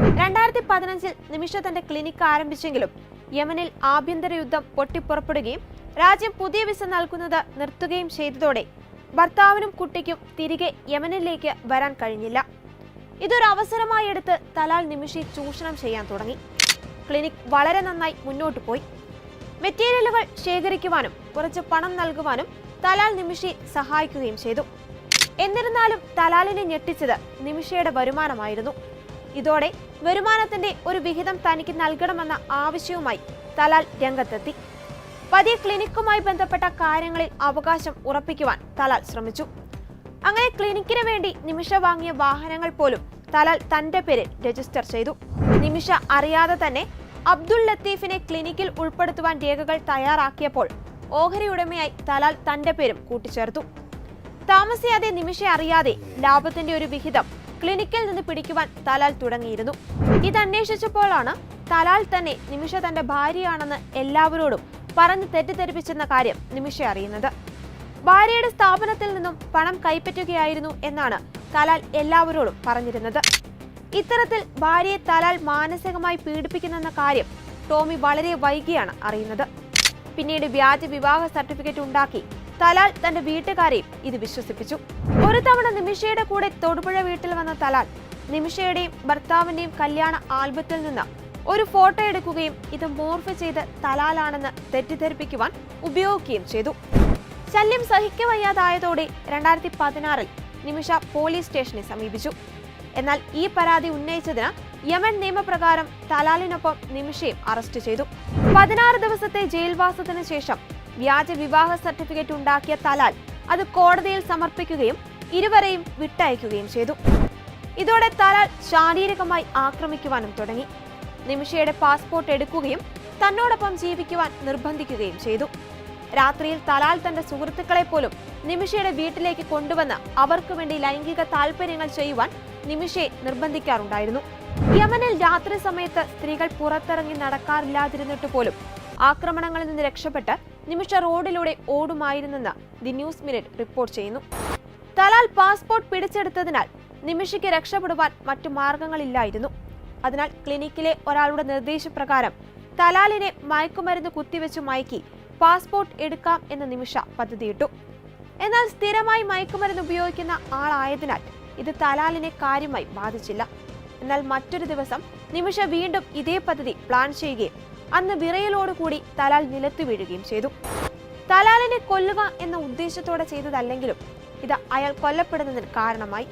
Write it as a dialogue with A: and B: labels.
A: 2015 നിമിഷ തന്റെ ക്ലിനിക് ആരംഭിച്ചെങ്കിലും യമനിൽ ആഭ്യന്തര യുദ്ധം പൊട്ടിപ്പുറപ്പെടുകയും രാജ്യം പുതിയ വിസ നൽകുന്നത് നിർത്തുകയും ചെയ്തതോടെ ഭർത്താവിനും കുട്ടിക്കും തിരികെ യമനിലേക്ക് വരാൻ കഴിഞ്ഞില്ല. ഇതൊരു അവസരമായി എടുത്ത് തലാൽ നിമിഷയെ ചൂഷണം ചെയ്യാൻ തുടങ്ങി. ക്ലിനിക് വളരെ നന്നായി മുന്നോട്ട് പോയി. മെറ്റീരിയലുകൾ ശേഖരിക്കുവാനും കുറച്ച് പണം നൽകുവാനും തലാൽ നിമിഷയെ സഹായിക്കുകയും ചെയ്തു. എന്നിരുന്നാലും തലാലിനെ ഞെട്ടിച്ചത് നിമിഷയുടെ വരുമാനമായിരുന്നു. ഇതോടെ വരുമാനത്തിന്റെ ഒരു വിഹിതം തനിക്ക് നൽകണമെന്ന ആവശ്യവുമായി തലാൽ രംഗത്തെത്തി. പതിയെ ക്ലിനിക്കുമായി ബന്ധപ്പെട്ട കാര്യങ്ങളിൽ അവകാശം ഉറപ്പിക്കുവാൻ തലാൽ ശ്രമിച്ചു. അങ്ങനെ ക്ലിനിക്കിന് വേണ്ടി നിമിഷ വാങ്ങിയ വാഹനങ്ങൾ പോലും തലാൽ തന്റെ പേരിൽ രജിസ്റ്റർ ചെയ്തു. നിമിഷ അറിയാതെ തന്നെ അബ്ദുൾ ലത്തീഫിനെ ക്ലിനിക്കിൽ ഉൾപ്പെടുത്തുവാൻ രേഖകൾ തയ്യാറാക്കിയപ്പോൾ ഓഹരി ഉടമയായി തലാൽ തന്റെ പേരും കൂട്ടിച്ചേർത്തു. താമസിയാതെ നിമിഷ അറിയാതെ ലാഭത്തിന്റെ ഒരു വിഹിതം ക്ലിനിക്കിൽ നിന്ന് പിടിക്കുവാൻ തലാൽ തുടങ്ങിയിരുന്നു. ഇതന്വേഷിച്ചപ്പോഴാണ് തലാൽ തന്നെ നിമിഷ തന്റെ ഭാര്യയാണെന്ന് എല്ലാവരോടും പറഞ്ഞ് തെറ്റിദ്ധരിപ്പിച്ചെന്ന കാര്യം നിമിഷ അറിയുന്നത്. ഭാര്യയുടെ സ്ഥാപനത്തിൽ നിന്നും പണം കൈപ്പറ്റുകയായിരുന്നു എന്നാണ് തലാൽ എല്ലാവരോടും പറഞ്ഞിരുന്നത്. ഇത്തരത്തിൽ ഭാര്യയെ തലാൽ മാനസികമായി പീഡിപ്പിക്കുന്നെന്ന കാര്യം ടോമി വളരെ വൈകിയാണ് അറിയുന്നത്. പിന്നീട് വ്യാജ വിവാഹ സർട്ടിഫിക്കറ്റ് ഉണ്ടാക്കി തലാൽ തന്റെ വീട്ടുകാരെയും ഇത് വിശ്വസിപ്പിച്ചു. ഒരു തവണ നിമിഷയുടെ കൂടെ തൊടുപുഴ വീട്ടിൽ വന്ന തലാൽ നിമിഷയുടെയും ഭർത്താവിന്റെയും കല്യാണ ആൽബത്തിൽ നിന്ന് ഒരു ഫോട്ടോ എടുക്കുകയും ഇത് മോർഫ് ചെയ്ത് തലാലാണെന്ന് തെറ്റിദ്ധരിപ്പിക്കുവാൻ ഉപയോഗിക്കുകയും ചെയ്തു. ശല്യം സഹിക്കവയ്യാതായതോടെ 2016 നിമിഷ പോലീസ് സ്റ്റേഷനെ സമീപിച്ചു. എന്നാൽ ഈ പരാതി ഉന്നയിച്ചതിന് യമൻ നിയമപ്രകാരം തലാലിനൊപ്പം നിമിഷയും അറസ്റ്റ് ചെയ്തു. 16 ദിവസത്തെ ജയിൽവാസത്തിന് ശേഷം വ്യാജ വിവാഹ സർട്ടിഫിക്കറ്റ് ഉണ്ടാക്കിയ തലാൽ അത് കോടതിയിൽ സമർപ്പിക്കുകയും ഇരുവരെയും വിട്ടയക്കുകയും ചെയ്തു. ഇതോടെ തലാൽ ശാരീരികമായി ആക്രമിക്കുവാനും തുടങ്ങി. നിമിഷയുടെ പാസ്പോർട്ട് എടുക്കുകയും തന്നോടൊപ്പം ജീവിക്കുവാൻ നിർബന്ധിക്കുകയും ചെയ്തു. രാത്രിയിൽ തലാൽ തന്റെ സുഹൃത്തുക്കളെ പോലും നിമിഷയുടെ വീട്ടിലേക്ക് കൊണ്ടുവന്ന് അവർക്ക് വേണ്ടി ലൈംഗിക താല്പര്യങ്ങൾ ചെയ്യുവാൻ നിമിഷയെ നിർബന്ധിക്കാറുണ്ടായിരുന്നു. യമനിൽ രാത്രി സമയത്ത് സ്ത്രീകൾ പുറത്തിറങ്ങി നടക്കാറില്ലാതിരുന്നിട്ട് പോലും ആക്രമണങ്ങളിൽ നിന്ന് രക്ഷപ്പെട്ട് നിമിഷ റോഡിലൂടെ ഓടുമായിരുന്നെന്ന് ദി ന്യൂസ് മിനിറ്റ് റിപ്പോർട്ട് ചെയ്യുന്നു. തലാൽ പാസ്പോർട്ട് പിടിച്ചെടുത്തതിനാൽ നിമിഷയ്ക്ക് രക്ഷപ്പെടുവാൻ മറ്റു മാർഗങ്ങളില്ലായിരുന്നു. അതിനാൽ ക്ലിനിക്കിലെ ഒരാളുടെ നിർദ്ദേശപ്രകാരം തലാലിനെ മയക്കുമരുന്ന് കുത്തിവെച്ച് മയക്കി പാസ്പോർട്ട് എടുക്കാം എന്ന നിമിഷ പദ്ധതിയിട്ടു. എന്നാൽ സ്ഥിരമായി മയക്കുമരുന്ന് ഉപയോഗിക്കുന്ന ആളായതിനാൽ ഇത് തലാലിനെ കാര്യമായി ബാധിച്ചില്ല. എന്നാൽ മറ്റൊരു ദിവസം നിമിഷ വീണ്ടും ഇതേ പദ്ധതി പ്ലാൻ ചെയ്യുകയും അന്ന് വിറയലോടുകൂടി തലാൽ നിലത്തു വീഴുകയും ചെയ്തു. തലാലിനെ കൊല്ലുക എന്ന ഉദ്ദേശത്തോടെ ചെയ്തതല്ലെങ്കിലും ഇത് അയാൾ കൊല്ലപ്പെടുന്നതിന് കാരണമായി.